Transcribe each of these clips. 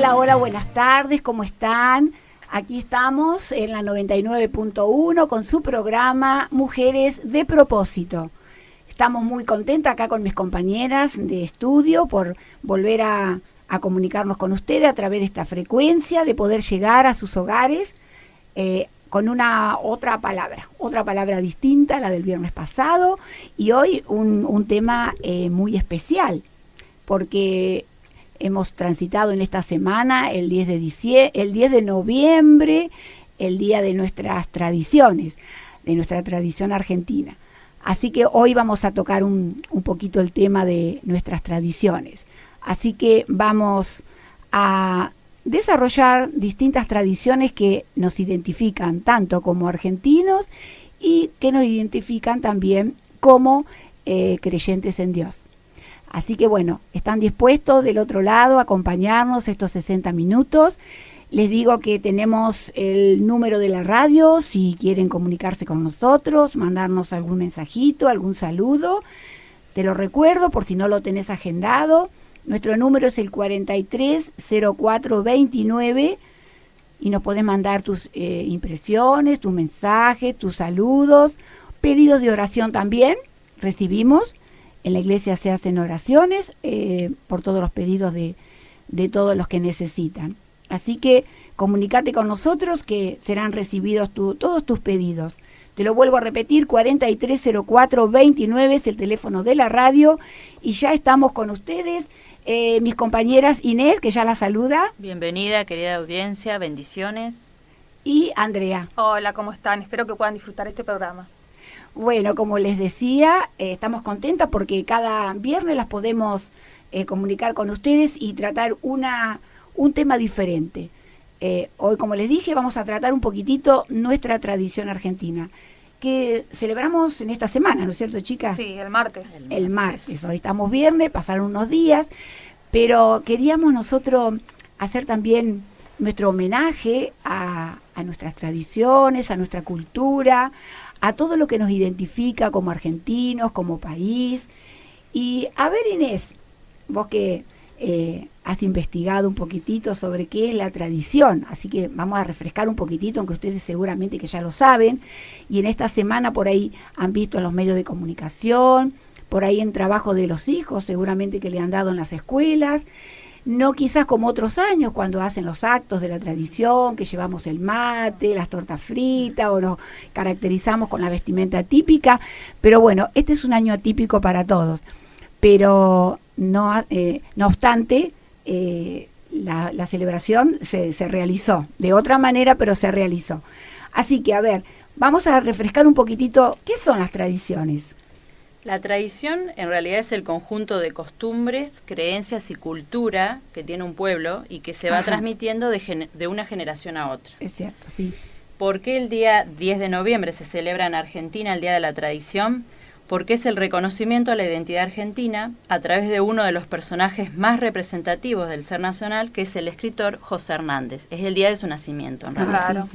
Hola, hola, buenas tardes, ¿cómo están? Aquí estamos en la 99.1 con su programa Mujeres de Propósito. Estamos muy contentas acá con mis compañeras de estudio por volver a comunicarnos con ustedes a través de esta frecuencia, de poder llegar a sus hogares con otra palabra distinta a la del viernes pasado, y hoy un tema muy especial, porque hemos transitado en esta semana el 10 de noviembre, el día de nuestras tradiciones, de nuestra tradición argentina. Así que hoy vamos a tocar un poquito el tema de nuestras tradiciones. Así que vamos a desarrollar distintas tradiciones que nos identifican tanto como argentinos y que nos identifican también como creyentes en Dios. Así que bueno, están dispuestos del otro lado a acompañarnos estos 60 minutos. Les digo que tenemos el número de la radio, si quieren comunicarse con nosotros, mandarnos algún mensajito, algún saludo. Te lo recuerdo por si no lo tenés agendado. Nuestro número es el 430429 y nos podés mandar tus impresiones, tus mensajes, tus saludos, pedidos de oración también, recibimos. En la iglesia se hacen oraciones por todos los pedidos de todos los que necesitan. Así que comunícate con nosotros que serán recibidos todos tus pedidos. Te lo vuelvo a repetir, 430429 es el teléfono de la radio y ya estamos con ustedes. Mis compañeras Inés, que ya la saluda. Bienvenida, querida audiencia, bendiciones. Y Andrea. Hola, ¿cómo están? Espero que puedan disfrutar este programa. Bueno, como les decía, estamos contentas porque cada viernes las podemos comunicar con ustedes y tratar un tema diferente. Hoy, como les dije, vamos a tratar un poquitito nuestra tradición argentina, que celebramos en esta semana, ¿no es cierto, chicas? Sí, el martes. El martes. Hoy estamos viernes, pasaron unos días, pero queríamos nosotros hacer también nuestro homenaje a nuestras tradiciones, a nuestra cultura, a todo lo que nos identifica como argentinos, como país. Y a ver, Inés, vos que has investigado un poquitito sobre qué es la tradición, así que vamos a refrescar un poquitito, aunque ustedes seguramente que ya lo saben, y en esta semana por ahí han visto en los medios de comunicación, por ahí en trabajo de los hijos, seguramente que le han dado en las escuelas, no quizás como otros años cuando hacen los actos de la tradición, que llevamos el mate, las tortas fritas o nos caracterizamos con la vestimenta típica, pero bueno, este es un año atípico para todos, pero no obstante, la celebración se realizó de otra manera, pero se realizó. Así que, a ver, vamos a refrescar un poquitito, ¿qué son las tradiciones? La tradición en realidad es el conjunto de costumbres, creencias y cultura que tiene un pueblo y que se va transmitiendo de una generación a otra. Es cierto, sí. ¿Por qué el día 10 de noviembre se celebra en Argentina el Día de la Tradición? Porque es el reconocimiento a la identidad argentina a través de uno de los personajes más representativos del ser nacional, que es el escritor José Hernández. Es el día de su nacimiento, en realidad. Claro.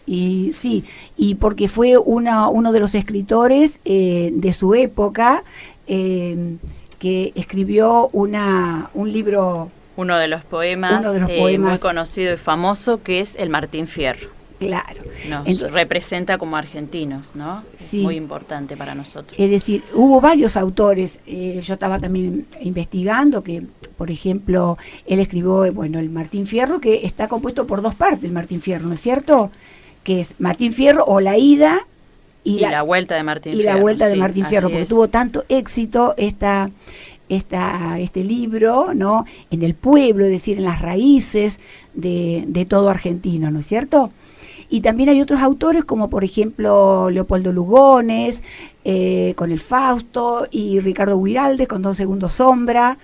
Sí, sí. Y porque fue uno de los escritores de su época que escribió un libro. Uno de los poemas muy conocido y famoso, que es el Martín Fierro. Claro. Nos representa como argentinos, ¿no? Sí. Muy importante para nosotros. Es decir, hubo varios autores, yo estaba también investigando que, por ejemplo, él escribió, el Martín Fierro, que está compuesto por dos partes, el Martín Fierro, ¿no es cierto? Que es Martín Fierro o la ida y la vuelta de Martín Fierro. Y la vuelta de Martín Fierro, porque es. Tuvo tanto éxito este libro, ¿no? En el pueblo, es decir, en las raíces de todo argentino, ¿no es cierto? Y también hay otros autores como por ejemplo Leopoldo Lugones con el Fausto y Ricardo Guiraldes con Don Segundo Sombra.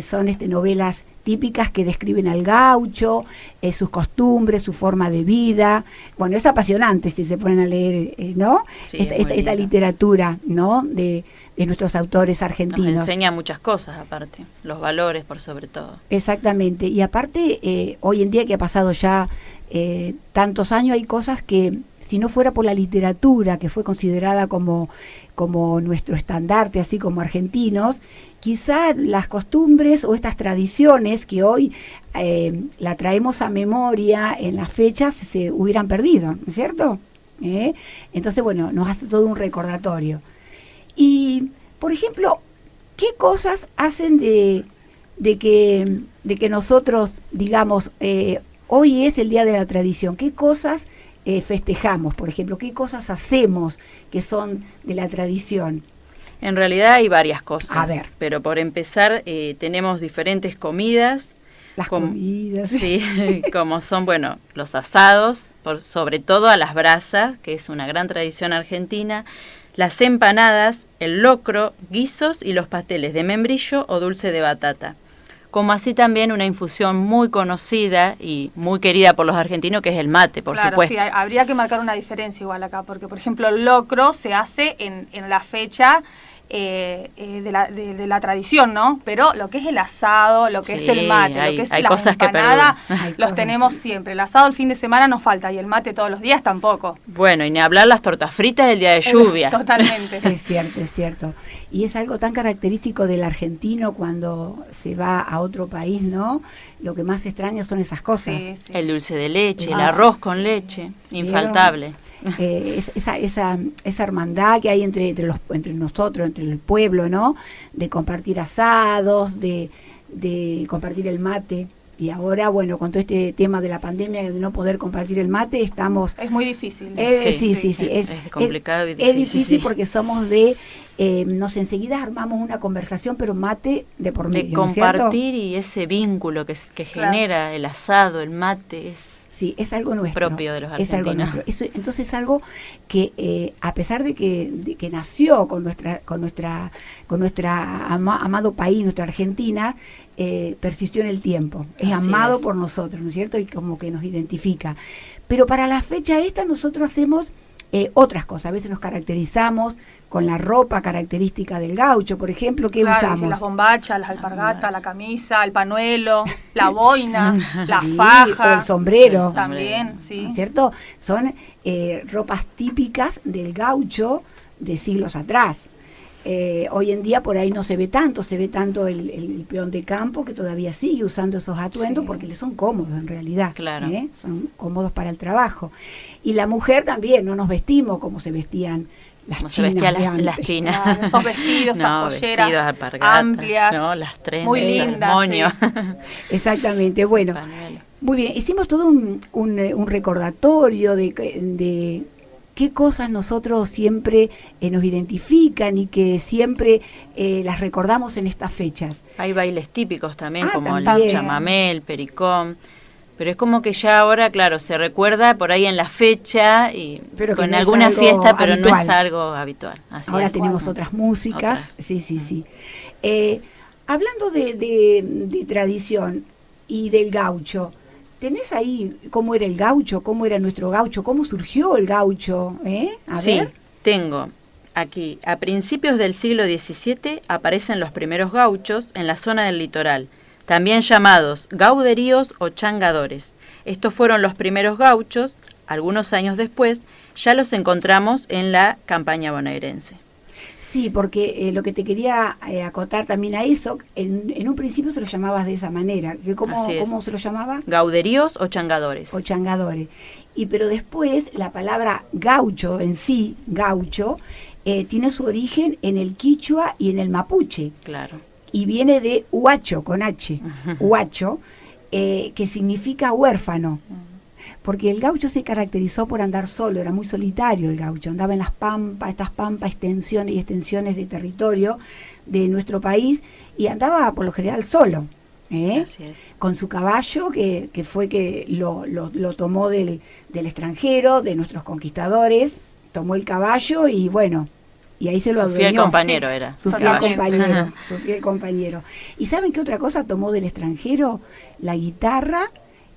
Son novelas típicas que describen al gaucho, sus costumbres, su forma de vida. Bueno, es apasionante si se ponen a leer, ¿no? Sí, esta literatura, ¿no? De nuestros autores argentinos. Nos enseña muchas cosas aparte, los valores por sobre todo. Exactamente, y aparte hoy en día que ha pasado ya tantos años, hay cosas que si no fuera por la literatura, que fue considerada como nuestro estandarte, así como argentinos, quizá las costumbres o estas tradiciones que hoy la traemos a memoria en las fechas se hubieran perdido, ¿no es cierto? Entonces, bueno, nos hace todo un recordatorio. Y, por ejemplo, ¿qué cosas hacen de que nosotros, digamos, hoy es el Día de la Tradición? ¿Qué cosas festejamos, por ejemplo? ¿Qué cosas hacemos que son de la tradición? En realidad hay varias cosas. A ver. Pero por empezar, tenemos diferentes comidas. Las comidas. Sí, como son, bueno, los asados, sobre todo a las brasas, que es una gran tradición argentina, las empanadas, el locro, guisos y los pasteles de membrillo o dulce de batata. Como así también una infusión muy conocida y muy querida por los argentinos, que es el mate, por supuesto. Claro, sí, habría que marcar una diferencia igual acá, porque por ejemplo el locro se hace en la fecha de la tradición, ¿no? Pero lo que es el asado, lo que es el mate, lo que es la empanada, los tenemos siempre. El asado el fin de semana nos falta y el mate todos los días tampoco. Bueno, y ni hablar las tortas fritas el día de lluvia. Totalmente. Es cierto, es cierto. Y es algo tan característico del argentino cuando se va a otro país, ¿no? Lo que más extraña son esas cosas. Sí, sí. El dulce de leche, el arroz con leche, infaltable. Esa hermandad que hay entre nosotros, entre el pueblo, ¿no? De compartir asados, de compartir el mate. Y ahora, bueno, con todo este tema de la pandemia, de no poder compartir el mate, estamos... Es muy difícil. Sí. Es complicado y difícil. Es difícil porque somos enseguida armamos una conversación, pero mate de por medio, de compartir, ¿no es cierto? Y ese vínculo que genera el asado, el mate, sí, es algo nuestro. Propio de los argentinos. Es algo nuestro. Entonces es algo que a pesar de que nació con nuestra amado país, nuestra Argentina, persistió en el tiempo. Es así amado por nosotros, ¿no es cierto? Y como que nos identifica. Pero para la fecha esta nosotros hacemos otras cosas. A veces nos caracterizamos con la ropa característica del gaucho, por ejemplo, ¿qué usamos? Las bombachas, las alpargatas, la camisa, el pañuelo, la boina, la faja. El sombrero. También, sí. ¿Cierto? Son ropas típicas del gaucho de siglos atrás. Hoy en día por ahí no se ve tanto el peón de campo que todavía sigue usando esos atuendos porque le son cómodos en realidad. Claro. Son cómodos para el trabajo. Y la mujer también, no nos vestimos como se vestían las chinas. Las chinas. Claro, esos vestidos, esas polleras amplias, las trendas, muy lindas. Sí. Exactamente, bueno. Muy bien, hicimos todo un recordatorio de qué cosas nosotros siempre nos identifican y que siempre las recordamos en estas fechas. Hay bailes típicos también, como también. El chamamé, el pericón. Pero es como que ya ahora, claro, se recuerda por ahí en la fecha y pero con no alguna fiesta, pero habitual. no es algo habitual. Así ahora es. tenemos otras músicas. Sí. Hablando de tradición y del gaucho, ¿tenés ahí cómo era el gaucho? ¿Cómo era nuestro gaucho? ¿Cómo surgió el gaucho? Sí, tengo aquí. A principios del siglo XVII aparecen los primeros gauchos en la zona del litoral, también llamados gauderíos o changadores. Estos fueron los primeros gauchos. Algunos años después ya los encontramos en la campaña bonaerense. Sí, porque lo que te quería acotar también a eso, en un principio se lo llamabas de esa manera. ¿Cómo se lo llamaba? Gauderíos o changadores. O changadores. Pero después la palabra gaucho en sí, gaucho, tiene su origen en el quichua y en el mapuche. Claro. Y viene de huacho, con H, huacho, que significa huérfano. Porque el gaucho se caracterizó por andar solo, era muy solitario el gaucho, andaba en las pampas, estas pampas, extensiones y extensiones de territorio de nuestro país, y andaba por lo general solo, Así es. con su caballo, que fue que lo tomó del extranjero, de nuestros conquistadores, tomó el caballo y bueno, y ahí se lo adueñó. Su fiel compañero era. Su fiel compañero. ¿Y saben qué otra cosa tomó del extranjero? La guitarra,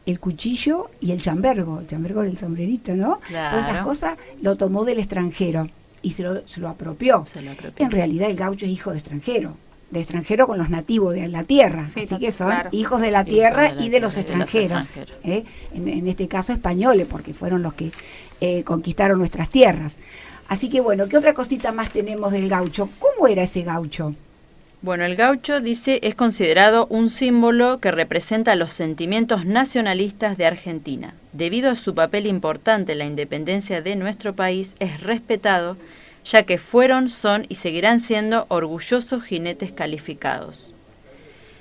el cuchillo y el chambergo. El chambergo era el sombrerito, ¿no? Claro. Todas esas cosas lo tomó del extranjero y se lo apropió. En realidad el gaucho es hijo de extranjero con los nativos de la tierra. Sí, así que son claro. hijos de la tierra y de los extranjeros. En este caso españoles, porque fueron los que conquistaron nuestras tierras. Así que bueno, ¿qué otra cosita más tenemos del gaucho? ¿Cómo era ese gaucho? Bueno, el gaucho, dice, es considerado un símbolo que representa los sentimientos nacionalistas de Argentina. Debido a su papel importante en la independencia de nuestro país, es respetado, ya que fueron, son y seguirán siendo orgullosos jinetes calificados.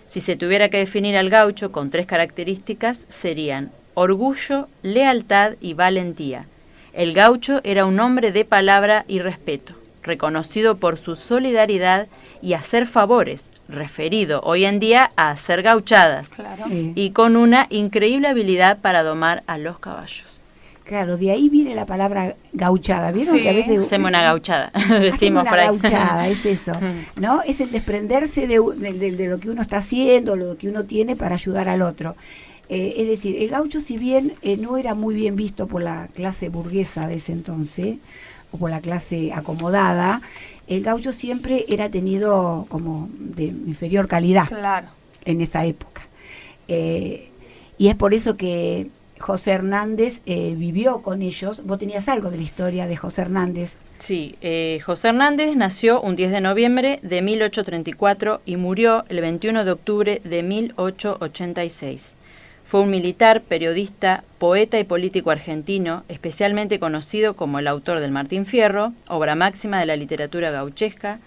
Si se tuviera que definir al gaucho con 3 características, serían orgullo, lealtad y valentía. El gaucho era un hombre de palabra y respeto, reconocido por su solidaridad y hacer favores, referido hoy en día a hacer gauchadas, claro. Y con una increíble habilidad para domar a los caballos. Claro, de ahí viene la palabra gauchada. ¿Vieron que a veces hacemos una gauchada? Decimos por ahí. Gauchada, es eso, ¿no? Es el desprenderse de lo que uno está haciendo, lo que uno tiene para ayudar al otro. Es decir, el gaucho, si bien no era muy bien visto por la clase burguesa de ese entonces, o por la clase acomodada, el gaucho siempre era tenido como de inferior calidad, claro, en esa época. Y es por eso que José Hernández vivió con ellos. ¿Vos tenías algo de la historia de José Hernández? Sí, José Hernández nació un 10 de noviembre de 1834 y murió el 21 de octubre de 1886. Fue un militar, periodista, poeta y político argentino, especialmente conocido como el autor del Martín Fierro, obra máxima de la literatura gauchesca.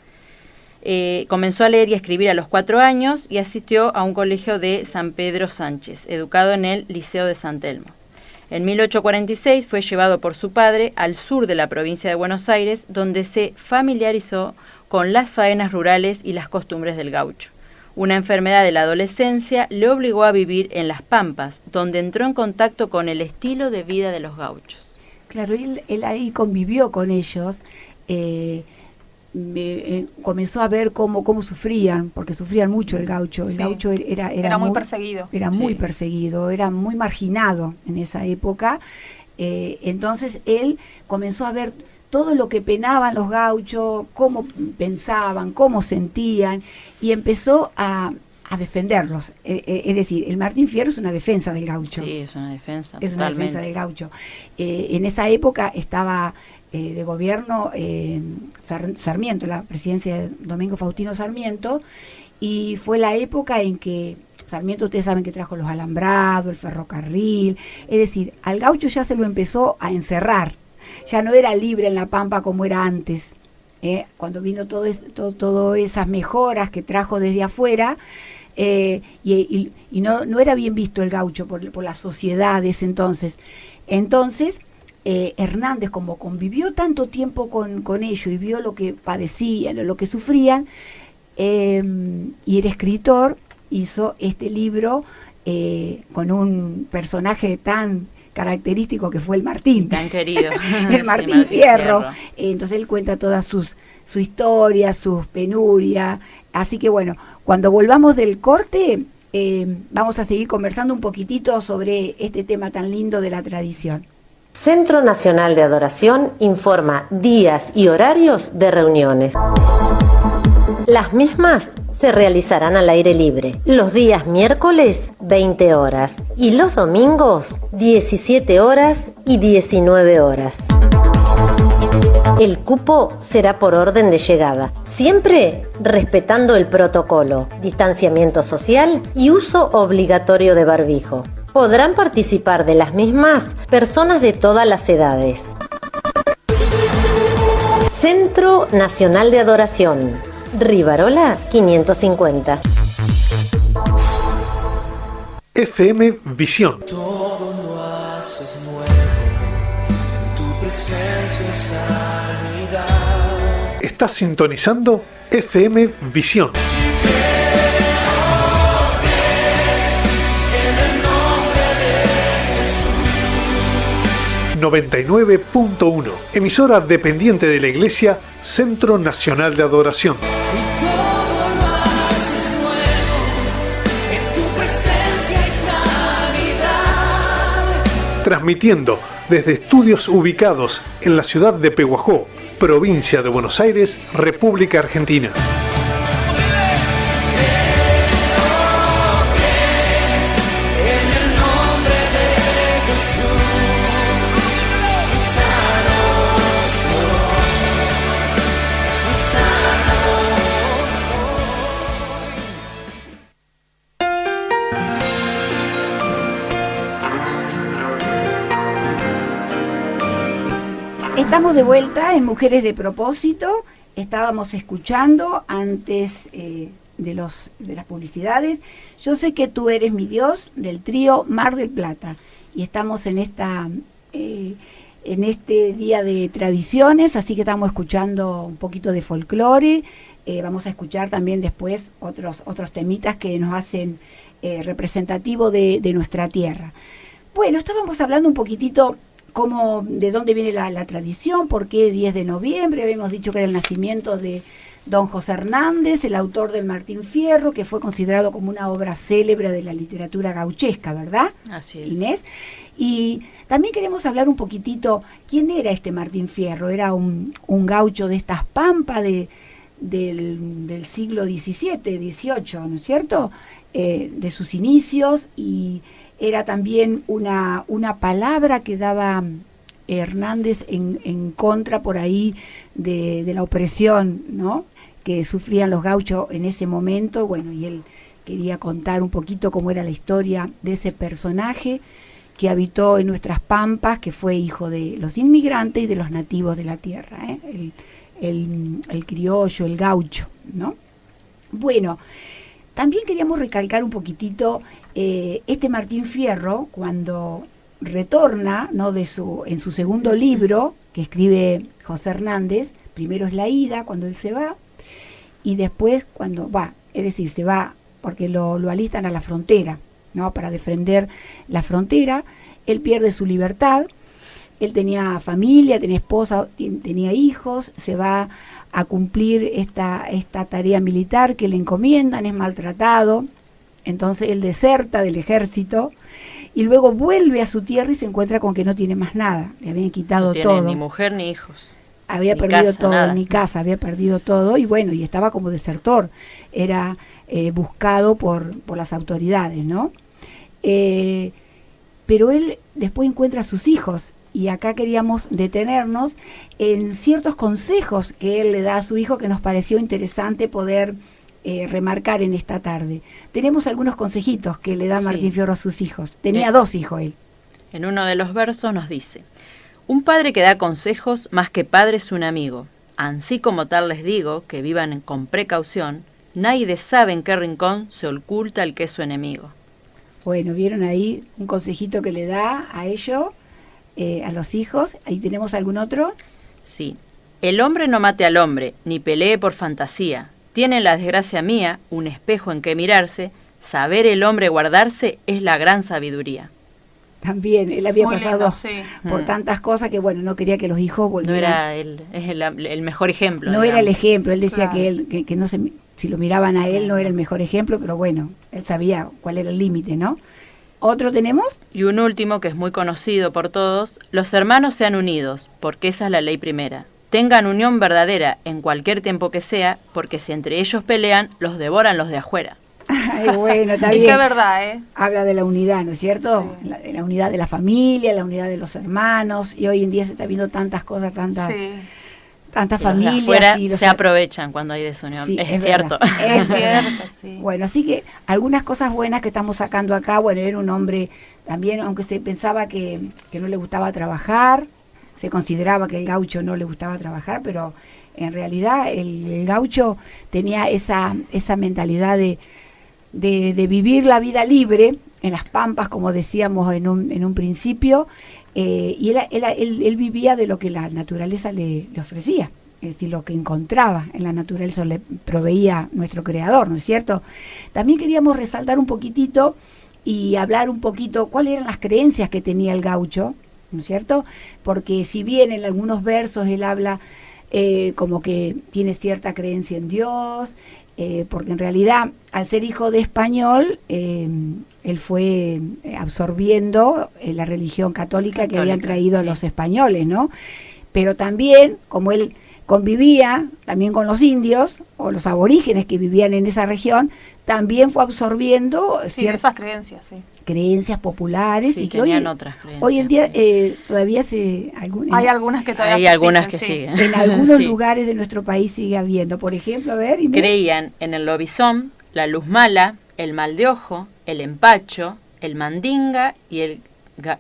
Comenzó a leer y a escribir a los 4 años y asistió a un colegio de San Pedro Sánchez, educado en el Liceo de San Telmo. En 1846 fue llevado por su padre al sur de la provincia de Buenos Aires, donde se familiarizó con las faenas rurales y las costumbres del gaucho. Una enfermedad de la adolescencia le obligó a vivir en las Pampas, donde entró en contacto con el estilo de vida de los gauchos. Claro, él ahí convivió con ellos, comenzó a ver cómo sufrían, porque sufrían mucho el gaucho. El gaucho era muy perseguido. Era muy perseguido, era muy marginado en esa época. Entonces él comenzó a ver todo lo que penaban los gauchos, cómo pensaban, cómo sentían, y empezó a defenderlos. Es decir, el Martín Fierro es una defensa del gaucho. Sí, es una defensa. Es totalmente. una defensa del gaucho. En esa época estaba de gobierno Sarmiento, la presidencia de Domingo Faustino Sarmiento, y fue la época en que Sarmiento, ustedes saben que trajo los alambrados, el ferrocarril, es decir, al gaucho ya se lo empezó a encerrar. Ya no era libre en la Pampa como era antes. Cuando vino todas esas mejoras que trajo desde afuera, y no era bien visto el gaucho por la sociedad de ese entonces. Entonces, Hernández, como convivió tanto tiempo con ellos y vio lo que padecían, lo que sufrían, y era escritor, hizo este libro con un personaje tan característico que fue el Martín. Tan querido. El Martín Fierro. Entonces él cuenta toda su historia, sus penurias. Así que bueno, cuando volvamos del corte, vamos a seguir conversando un poquitito sobre este tema tan lindo de la tradición. Centro Nacional de Adoración informa días y horarios de reuniones. Las mismas se realizarán al aire libre, los días miércoles 20 horas y los domingos 17 horas y 19 horas. El cupo será por orden de llegada, siempre respetando el protocolo, distanciamiento social y uso obligatorio de barbijo. Podrán participar de las mismas personas de todas las edades. Centro Nacional de Adoración, Rivarola 550. FM Visión. Todo lo haces nuevo, en tu presencia sanidad. Estás sintonizando FM Visión. 99.1, emisora dependiente de la Iglesia, Centro Nacional de Adoración. Y todo lo haces nuevo, en tu presencia y sanidad. Transmitiendo desde estudios ubicados en la ciudad de Pehuajó, provincia de Buenos Aires, República Argentina. En el nombre de Jesús. Estamos de vuelta en Mujeres de Propósito. Estábamos escuchando antes de las publicidades Yo sé que tú eres mi Dios, del trío Mar del Plata. Y estamos en este día de tradiciones, así que estamos escuchando un poquito de folclore. Vamos a escuchar también después otros temitas que nos hacen representativo de nuestra tierra. Bueno, estábamos hablando un poquitito de dónde viene la tradición, por qué 10 de noviembre. Habíamos dicho que era el nacimiento de don José Hernández, el autor del Martín Fierro, que fue considerado como una obra célebre de la literatura gauchesca, ¿verdad? Así es. Inés. Y también queremos hablar un poquitito, ¿quién era este Martín Fierro? Era un gaucho de estas pampas del siglo XVII, XVIII, ¿no es cierto? De sus inicios, y era también una palabra que daba Hernández en contra por ahí de la opresión, ¿no?, que sufrían los gauchos en ese momento. Bueno, y él quería contar un poquito cómo era la historia de ese personaje que habitó en nuestras pampas, que fue hijo de los inmigrantes y de los nativos de la tierra, el criollo, el gaucho, ¿no? Bueno, también queríamos recalcar un poquitito este Martín Fierro, cuando retorna, ¿no?, en su segundo libro, que escribe José Hernández. Primero es la ida, cuando él se va, y después cuando va, es decir, se va porque lo alistan a la frontera, ¿no?, para defender la frontera. Él pierde su libertad. Él tenía familia, tenía esposa, tenía hijos, se va a cumplir esta tarea militar que le encomiendan, es maltratado, entonces él deserta del ejército y luego vuelve a su tierra y se encuentra con que no tiene más nada, le habían quitado todo. No tiene ni mujer ni hijos. Había ni perdido casa, todo, nada. Ni casa, había perdido todo, y bueno, y estaba como desertor, era buscado por las autoridades, ¿no? Pero él después encuentra a sus hijos, y acá queríamos detenernos en ciertos consejos que él le da a su hijo que nos pareció interesante poder remarcar en esta tarde. Tenemos algunos consejitos que le da Martín Fierro a sus hijos. Tenía 2 hijos él. En uno de los versos nos dice: un padre que da consejos, más que padre es un amigo. Ansí como tal les digo, que vivan con precaución, nadie sabe en qué rincón se oculta el que es su enemigo. Bueno, vieron ahí un consejito que le da a ellos, a los hijos. ¿Ahí tenemos algún otro? Sí. El hombre no mate al hombre, ni pelee por fantasía. Tiene la desgracia mía un espejo en que mirarse. Saber el hombre guardarse es la gran sabiduría. También, él había pasado por tantas cosas que, bueno, no quería que los hijos volvieran. No era el mejor ejemplo. No era el ejemplo, él decía que no se, si lo miraban a él no era el mejor ejemplo, pero bueno, él sabía cuál era el límite, ¿no? ¿Otro tenemos? Y un último que es muy conocido por todos: los hermanos sean unidos, porque esa es la ley primera. Tengan unión verdadera en cualquier tiempo que sea, porque si entre ellos pelean, los devoran los de afuera. Ay, bueno, está bien. Y qué verdad, Habla de la unidad, ¿no es cierto? Sí. La unidad de la familia, la unidad de los hermanos, y hoy en día se está viendo tantas cosas, tantas familias. Los de afuera se aprovechan cuando hay desunión, sí, es cierto. Es cierto, sí. Bueno, así que algunas cosas buenas que estamos sacando acá. Bueno, era un hombre también, aunque se pensaba que no le gustaba trabajar, se consideraba que el gaucho no le gustaba trabajar, pero en realidad el gaucho tenía esa mentalidad de vivir la vida libre en las pampas, como decíamos en un principio, y él vivía de lo que la naturaleza le ofrecía, es decir, lo que encontraba en la naturaleza le proveía nuestro creador, ¿no es cierto? También queríamos resaltar un poquitito y hablar un poquito cuáles eran las creencias que tenía el gaucho, ¿no es cierto? Porque si bien en algunos versos él habla como que tiene cierta creencia en Dios, porque en realidad, al ser hijo de español, él fue absorbiendo la religión católica que habían traído los españoles, ¿no? Pero también, como él convivía también con los indios o los aborígenes que vivían en esa región, también fue absorbiendo esas creencias, creencias populares, sí, y que otras creencias. Hoy en día todavía hay algunas que todavía hay algunas que siguen. En algunos lugares de nuestro país sigue habiendo. Por ejemplo, a ver, Inés. Creían en el lobizón, la luz mala, el mal de ojo, el empacho, el mandinga y el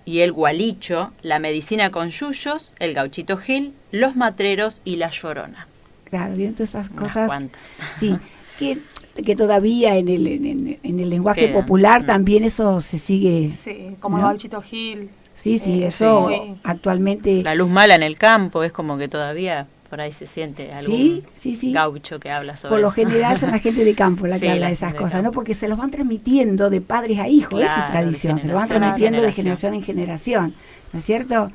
y el gualicho, la medicina con yuyos, el gauchito gil, los matreros y la llorona. Claro, ¿vieron todas esas Unas cosas? cuantas. Sí, que todavía en el lenguaje Quedan. popular también eso se sigue. Sí, como ¿no? el gauchito gil. Sí, eso sí. actualmente. La luz mala en el campo, es como que todavía por ahí se siente algún sí. gaucho que habla sobre Por lo eso. general son la gente de campo la que Sí, habla la de esas gente de cosas, campo. ¿no? Porque se los van transmitiendo de padres a hijos, eso es Claro, tradición, de se los van generación a transmitiendo de generación. generación en generación, ¿no es cierto?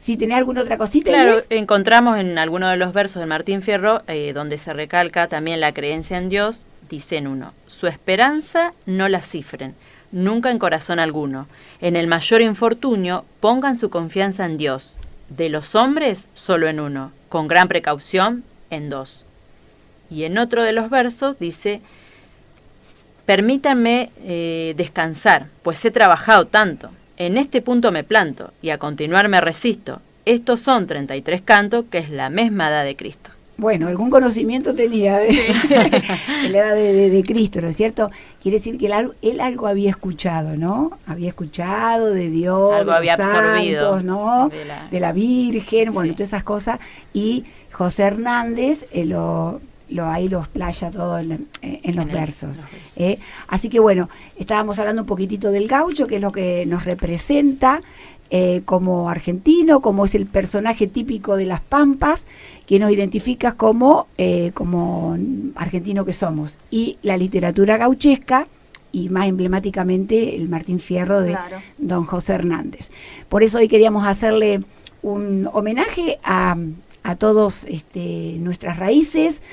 Si tenés alguna otra cosita, Claro, Inés. encontramos en alguno de los versos de Martín Fierro, donde se recalca también la creencia en Dios, dice en uno: su esperanza no la cifren, nunca en corazón alguno. En el mayor infortunio pongan su confianza en Dios. De los hombres, solo en uno. Con gran precaución, en dos. Y en otro de los versos dice: permítanme descansar, pues he trabajado tanto. En este punto me planto, y a continuar me resisto. Estos son 33 cantos, que es la misma edad de Cristo. Bueno, algún conocimiento tenía de, de la edad de Cristo, ¿no es cierto? Quiere decir que él algo había escuchado, ¿no? Había escuchado de Dios, Algo de había los absorbido santos, ¿no? de la Virgen, bueno, Sí. todas esas cosas. Y José Hernández ahí lo explaya todo en los versos. Así que bueno, estábamos hablando un poquitito del gaucho, que es lo que nos representa como argentino, como es el personaje típico de las Pampas, que nos identifica como argentino que somos. Y la literatura gauchesca, y más emblemáticamente el Martín Fierro de don José Hernández. Por eso hoy queríamos hacerle un homenaje a todos nuestras raíces,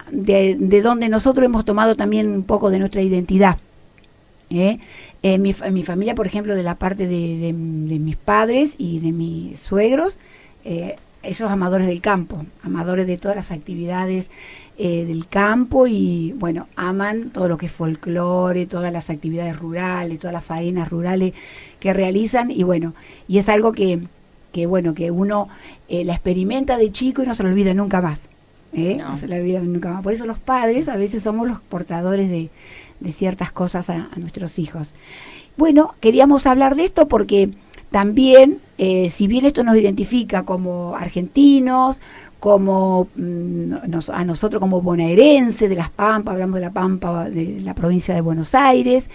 de donde nosotros hemos tomado también un poco de nuestra identidad. Mi familia, por ejemplo, de la parte de mis padres y de mis suegros, ellos amadores del campo, amadores de todas las actividades del campo, y bueno, aman todo lo que es folclore, todas las actividades rurales, todas las faenas rurales que realizan, y bueno, y es algo que uno la experimenta de chico y no se lo olvida nunca más. No se lo olvida nunca más. Por eso los padres a veces somos los portadores de ciertas cosas a nuestros hijos. Bueno, queríamos hablar de esto porque también, si bien esto nos identifica como argentinos, como a nosotros como bonaerenses de las Pampas, hablamos de la Pampa de la provincia de Buenos Aires,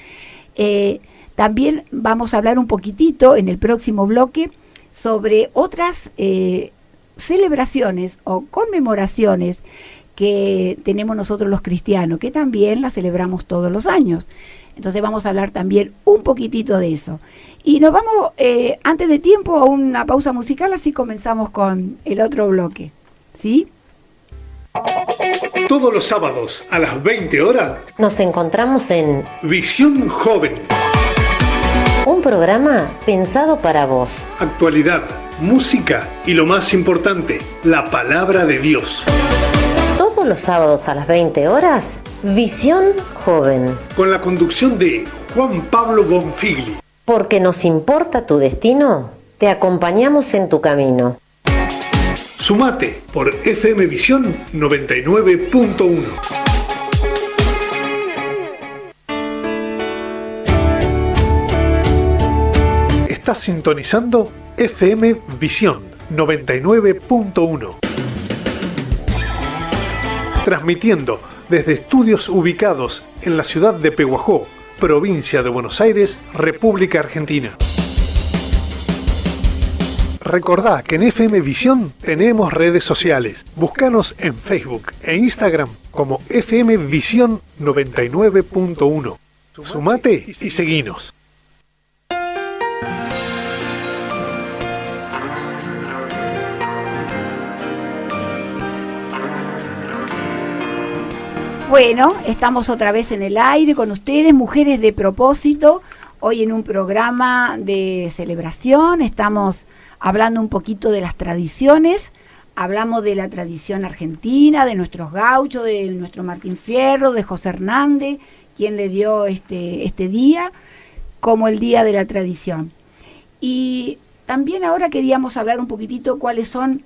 también vamos a hablar un poquitito en el próximo bloque sobre otras celebraciones o conmemoraciones que tenemos nosotros los cristianos, que también las celebramos todos los años. Entonces vamos a hablar también un poquitito de eso. Y nos vamos, antes de tiempo, a una pausa musical, así comenzamos con el otro bloque. ¿Sí? Todos los sábados a las 20 horas Nos encontramos en Visión Joven. un programa pensado para vos. Actualidad, música y lo más importante, la palabra de Dios. Todos los sábados a las 20 horas, Visión Joven. Con la conducción de Juan Pablo Bonfigli. Porque nos importa tu destino, te acompañamos en tu camino. Sumate por FM Visión 99.1. Estás sintonizando FM Visión 99.1. Transmitiendo desde estudios ubicados en la ciudad de Pehuajó, provincia de Buenos Aires, República Argentina. Recordá que en FM Visión tenemos redes sociales. Búscanos en Facebook e Instagram como FM Visión 99.1. Sumate y seguinos. Bueno, estamos otra vez en el aire con ustedes, Mujeres de Propósito. Hoy en un programa de celebración estamos hablando un poquito de las tradiciones. Hablamos de la tradición argentina, de nuestros gauchos, de nuestro Martín Fierro, de José Hernández, quien le dio este día como el Día de la Tradición. Y también ahora queríamos hablar un poquitito cuáles son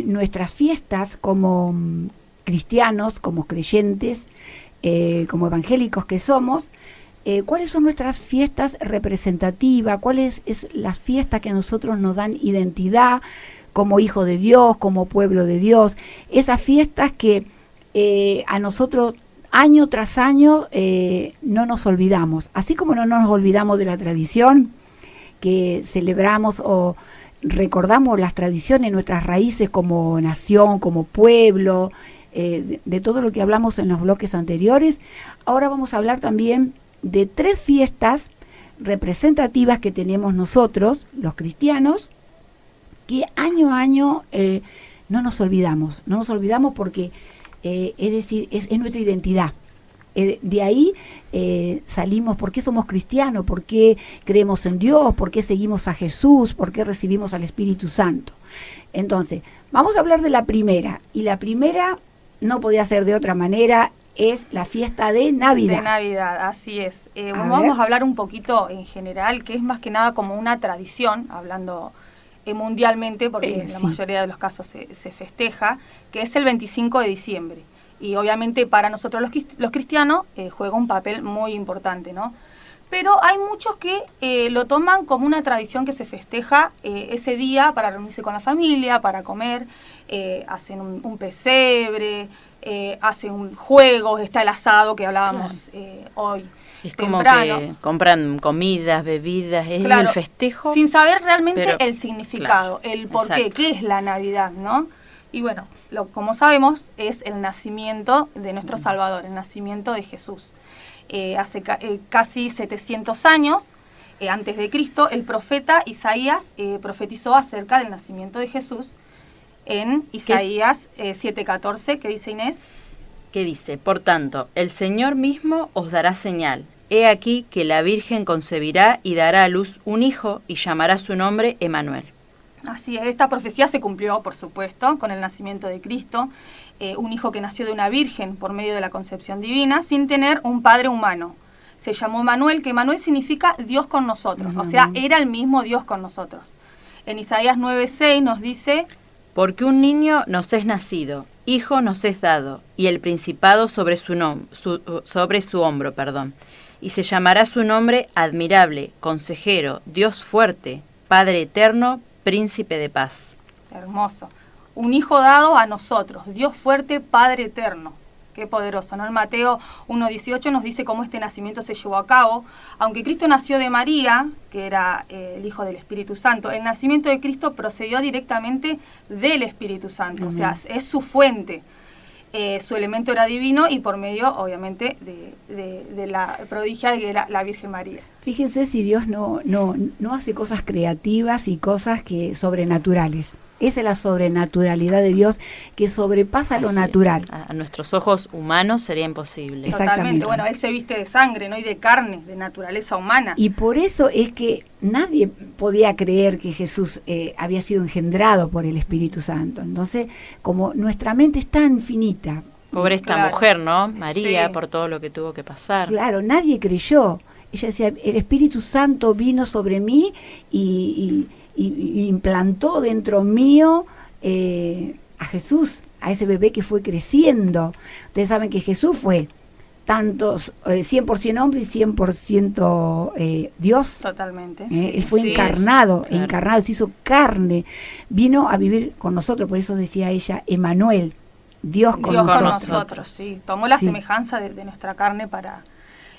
nuestras fiestas como cristianos, como creyentes, como evangélicos que somos, cuáles son nuestras fiestas representativas, cuáles es las fiestas que a nosotros nos dan identidad como hijo de Dios, como pueblo de Dios, esas fiestas que a nosotros año tras año no nos olvidamos, así como no nos olvidamos de la tradición que celebramos o recordamos las tradiciones, nuestras raíces como nación, como pueblo, de todo lo que hablamos en los bloques anteriores. Ahora vamos a hablar también de 3 fiestas representativas que tenemos nosotros, los cristianos, que año a año no nos olvidamos porque es decir, es nuestra identidad. De ahí salimos, ¿por qué somos cristianos? ¿Por qué creemos en Dios? ¿Por qué seguimos a Jesús? ¿Por qué recibimos al Espíritu Santo? Entonces, vamos a hablar de la primera, y la primera no podía ser de otra manera, es la fiesta de Navidad. De Navidad, así es. Vamos a hablar un poquito en general, que es más que nada como una tradición, hablando mundialmente, porque en la mayoría de los casos se festeja, que es el 25 de diciembre. Y obviamente para nosotros los cristianos juega un papel muy importante, ¿no? Pero hay muchos que lo toman como una tradición que se festeja ese día para reunirse con la familia, para comer, hacen un pesebre, hacen juegos, está el asado que hablábamos hoy. Es temprano. como que compran comidas, bebidas, es el festejo. Sin saber realmente el significado, claro, el porqué, qué es la Navidad, ¿no? Y bueno, como sabemos, es el nacimiento de nuestro Salvador, el nacimiento de Jesús. Hace casi 700 años, antes de Cristo, el profeta Isaías profetizó acerca del nacimiento de Jesús en Isaías 7:14, ¿qué dice Inés? Que dice, por tanto, el Señor mismo os dará señal. He aquí que la Virgen concebirá y dará a luz un hijo y llamará su nombre Emmanuel. Así es, esta profecía se cumplió, por supuesto, con el nacimiento de Cristo, un hijo que nació de una virgen por medio de la concepción divina, sin tener un padre humano. Se llamó Emmanuel, que Emmanuel significa Dios con nosotros, o sea, era el mismo Dios con nosotros. En Isaías 9:6 nos dice, porque un niño nos es nacido, hijo nos es dado, y el principado sobre su hombro, y se llamará su nombre admirable, consejero, Dios fuerte, Padre eterno, príncipe de paz. Hermoso. Un hijo dado a nosotros, Dios fuerte, Padre eterno. Qué poderoso, ¿no? En Mateo 1:18 nos dice cómo este nacimiento se llevó a cabo. Aunque Cristo nació de María, que era el Hijo del Espíritu Santo, el nacimiento de Cristo procedió directamente del Espíritu Santo. O sea, es su fuente. Su elemento era divino y por medio, obviamente, de la prodigia de la Virgen María. Fíjense si Dios no hace cosas creativas y cosas que sobrenaturales. Esa es la sobrenaturalidad de Dios que sobrepasa lo natural. A nuestros ojos humanos sería imposible. Totalmente. Bueno, Él se viste de sangre, ¿no? Y de carne, de naturaleza humana. Y por eso es que nadie podía creer que Jesús había sido engendrado por el Espíritu Santo. Entonces, como nuestra mente es tan finita. Pobre esta mujer, ¿no? María, por todo lo que tuvo que pasar. Claro, nadie creyó. Ella decía, el Espíritu Santo vino sobre mí y implantó dentro mío a Jesús, a ese bebé que fue creciendo. Ustedes saben que Jesús fue tantos 100% hombre y 100% Dios. Totalmente. Él fue encarnado, se hizo carne, vino a vivir con nosotros, por eso decía ella, Emmanuel, Dios con nosotros. Sí, tomó la semejanza de nuestra carne para...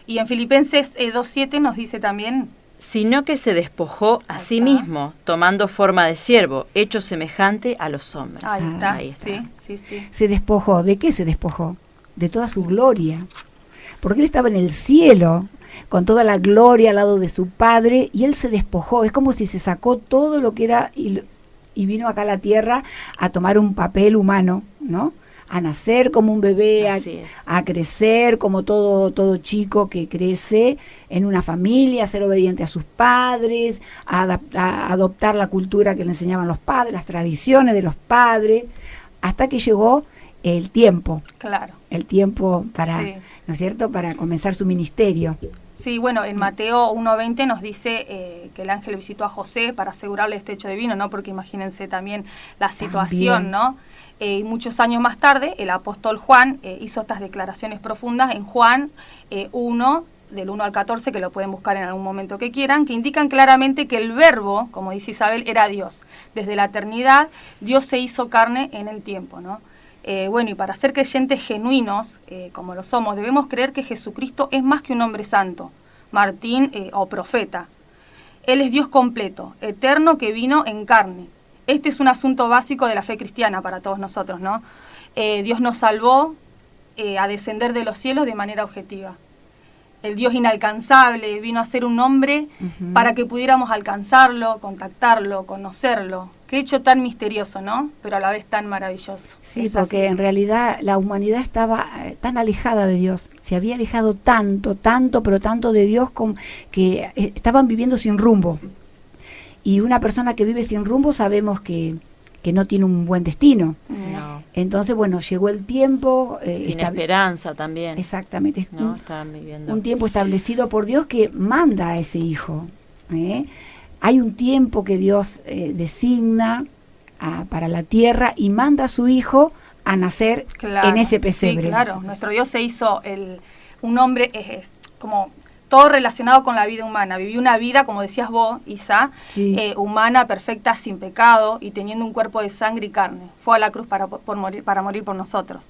Y en Filipenses 2:7 nos dice también... sino que se despojó a sí mismo, tomando forma de siervo, hecho semejante a los hombres. Ahí está. Sí. Se despojó, ¿de qué se despojó? De toda su gloria, porque él estaba en el cielo, con toda la gloria al lado de su Padre, y él se despojó, es como si se sacó todo lo que era, y vino acá a la tierra a tomar un papel humano, ¿no? A nacer como un bebé, a crecer como todo chico que crece en una familia, a ser obediente a sus padres, a adoptar la cultura que le enseñaban los padres, las tradiciones de los padres, hasta que llegó el tiempo. Claro. El tiempo para, ¿no es cierto?, para comenzar su ministerio. Sí, bueno, en Mateo 1:20 nos dice que el ángel visitó a José para asegurarle este hecho divino, ¿no? Porque imagínense también la situación, ¿no? Y muchos años más tarde, el apóstol Juan hizo estas declaraciones profundas en Juan 1, del 1 al 14, que lo pueden buscar en algún momento que quieran, que indican claramente que el verbo, como dice Isabel, era Dios. Desde la eternidad, Dios se hizo carne en el tiempo, ¿no? Bueno, y para ser creyentes genuinos, como lo somos, debemos creer que Jesucristo es más que un hombre santo, Martín o profeta. Él es Dios completo, eterno, que vino en carne. Este es un asunto básico de la fe cristiana para todos nosotros, ¿no? Dios nos salvó a descender de los cielos de manera objetiva. El Dios inalcanzable vino a ser un hombre para que pudiéramos alcanzarlo, contactarlo, conocerlo. Qué hecho tan misterioso, ¿no? Pero a la vez tan maravilloso. Sí, es porque así. En realidad la humanidad estaba tan alejada de Dios, se había alejado tanto, pero tanto de Dios que estaban viviendo sin rumbo. Y una persona que vive sin rumbo sabemos que no tiene un buen destino. No. Entonces, bueno, llegó el tiempo. Sin esperanza también. Exactamente. No, estaban viviendo. Un tiempo establecido por Dios que manda a ese hijo. Hay un tiempo que Dios designa para la tierra y manda a su hijo a nacer en ese pesebre. Sí, claro. Nuestro Dios se hizo un hombre como todo relacionado con la vida humana. Vivió una vida, como decías vos, Isa, sí, humana, perfecta, sin pecado y teniendo un cuerpo de sangre y carne. Fue a la cruz para morir por nosotros.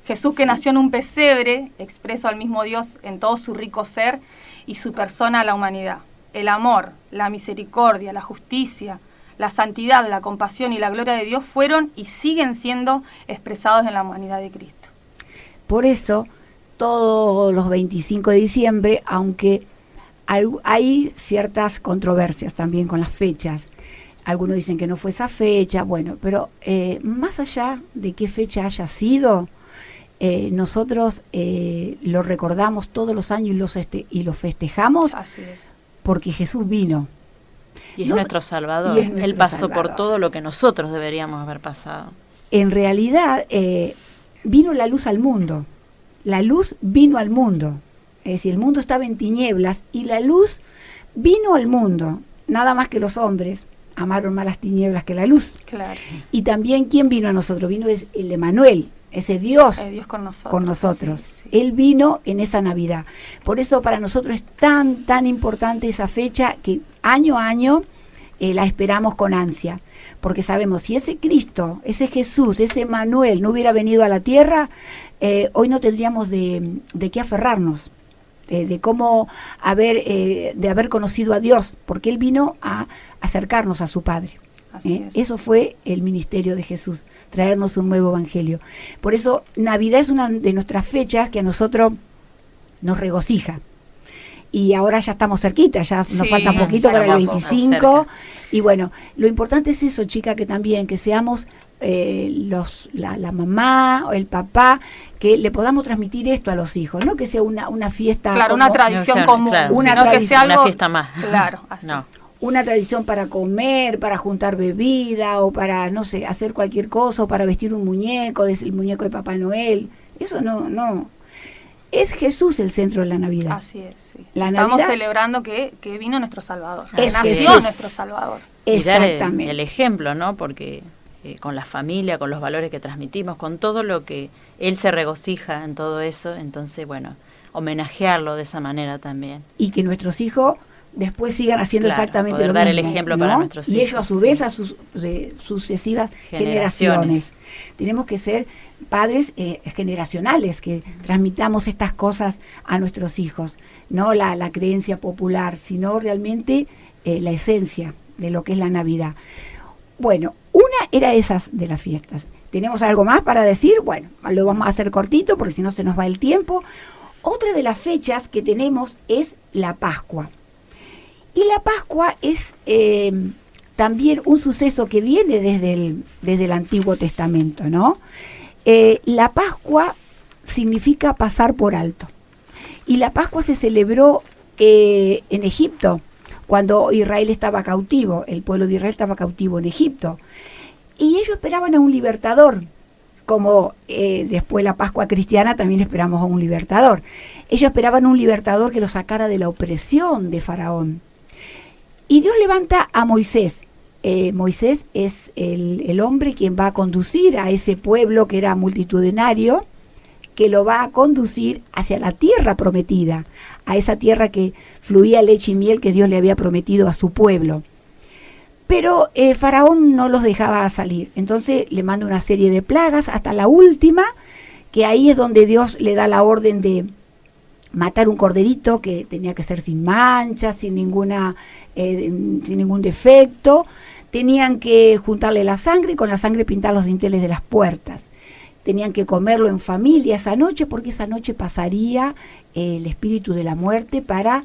Jesús, que nació en un pesebre, expreso al mismo Dios en todo su rico ser y su persona a la humanidad. El amor, la misericordia, la justicia, la santidad, la compasión y la gloria de Dios fueron y siguen siendo expresados en la humanidad de Cristo. Por eso, todos los 25 de diciembre, aunque hay ciertas controversias también con las fechas. Algunos dicen que no fue esa fecha, bueno, pero más allá de qué fecha haya sido, nosotros lo recordamos todos los años y lo festejamos. Así es. Porque Jesús vino. Y es nuestro Salvador. Él pasó por todo lo que nosotros deberíamos haber pasado. En realidad, vino la luz al mundo. La luz vino al mundo. Es decir, el mundo estaba en tinieblas y la luz vino al mundo. Nada más que los hombres amaron más las tinieblas que la luz. Claro. Y también, ¿quién vino a nosotros? Vino el Emmanuel, ese Dios, con nosotros. Sí, sí. Él vino en esa Navidad. Por eso para nosotros es tan importante esa fecha que año a año la esperamos con ansia. Porque sabemos, si ese Cristo, ese Jesús, ese Emmanuel no hubiera venido a la tierra, hoy no tendríamos de qué aferrarnos, de cómo de haber conocido a Dios, porque Él vino a acercarnos a su Padre. Así es. Eso fue el ministerio de Jesús, traernos un nuevo evangelio. Por eso Navidad es una de nuestras fechas que a nosotros nos regocija. Y ahora ya estamos cerquita, ya nos falta un poquito para el 25. Y bueno, lo importante es eso, chica, que también, que seamos la mamá o el papá, que le podamos transmitir esto a los hijos, no que sea una fiesta. Claro, una tradición común, claro, que sea algo, una fiesta más. Claro, así. No. Una tradición para comer, para juntar bebida o para, no sé, hacer cualquier cosa o para vestir un muñeco, el muñeco de Papá Noel. Eso no. Es Jesús el centro de la Navidad. Así es, sí. Estamos Navidad, celebrando que vino nuestro Salvador. Es nació Jesús. Nuestro Salvador. Exactamente. Y dar el ejemplo, ¿no? Porque con la familia, con los valores que transmitimos, con todo lo que Él se regocija en todo eso, entonces, bueno, homenajearlo de esa manera también. Y que nuestros hijos después sigan haciendo exactamente lo mismo. Dar el ejemplo, ¿no? Para nuestros hijos. Y ellos a su vez a sus sucesivas generaciones. Tenemos que ser padres generacionales, que transmitamos estas cosas a nuestros hijos, no la creencia popular, sino realmente la esencia de lo que es la Navidad. Bueno, una era esas de las fiestas. ¿Tenemos algo más para decir? Bueno, lo vamos a hacer cortito porque si no se nos va el tiempo. Otra de las fechas que tenemos es la Pascua. Y la Pascua es también un suceso que viene desde el Antiguo Testamento, ¿no? La Pascua significa pasar por alto. Y la Pascua se celebró en Egipto, cuando Israel estaba cautivo, el pueblo de Israel estaba cautivo en Egipto. Y ellos esperaban a un libertador, como después la Pascua cristiana también esperamos a un libertador. Ellos esperaban un libertador que los sacara de la opresión de Faraón. Y Dios levanta a Moisés. Moisés es el hombre quien va a conducir a ese pueblo que era multitudinario, que lo va a conducir hacia la tierra prometida, a esa tierra que fluía leche y miel que Dios le había prometido a su pueblo. Pero Faraón no los dejaba salir, entonces le manda una serie de plagas hasta la última, que ahí es donde Dios le da la orden de matar un corderito que tenía que ser sin mancha, sin ningún defecto. Tenían que juntarle la sangre y con la sangre pintar los dinteles de las puertas. Tenían que comerlo en familia esa noche, porque esa noche pasaría el espíritu de la muerte para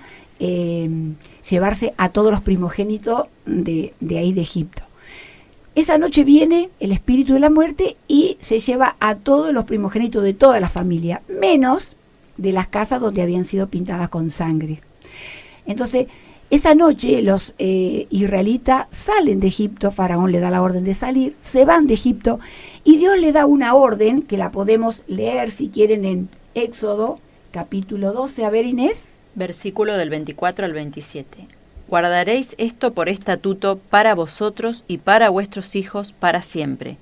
llevarse a todos los primogénitos de ahí de Egipto. Esa noche viene el espíritu de la muerte y se lleva a todos los primogénitos de toda la familia, menos de las casas donde habían sido pintadas con sangre. Entonces, esa noche los israelitas salen de Egipto, Faraón le da la orden de salir, se van de Egipto y Dios le da una orden que la podemos leer si quieren en Éxodo capítulo 12. A ver, Inés. Versículo del 24 al 27. Guardaréis esto por estatuto para vosotros y para vuestros hijos para siempre.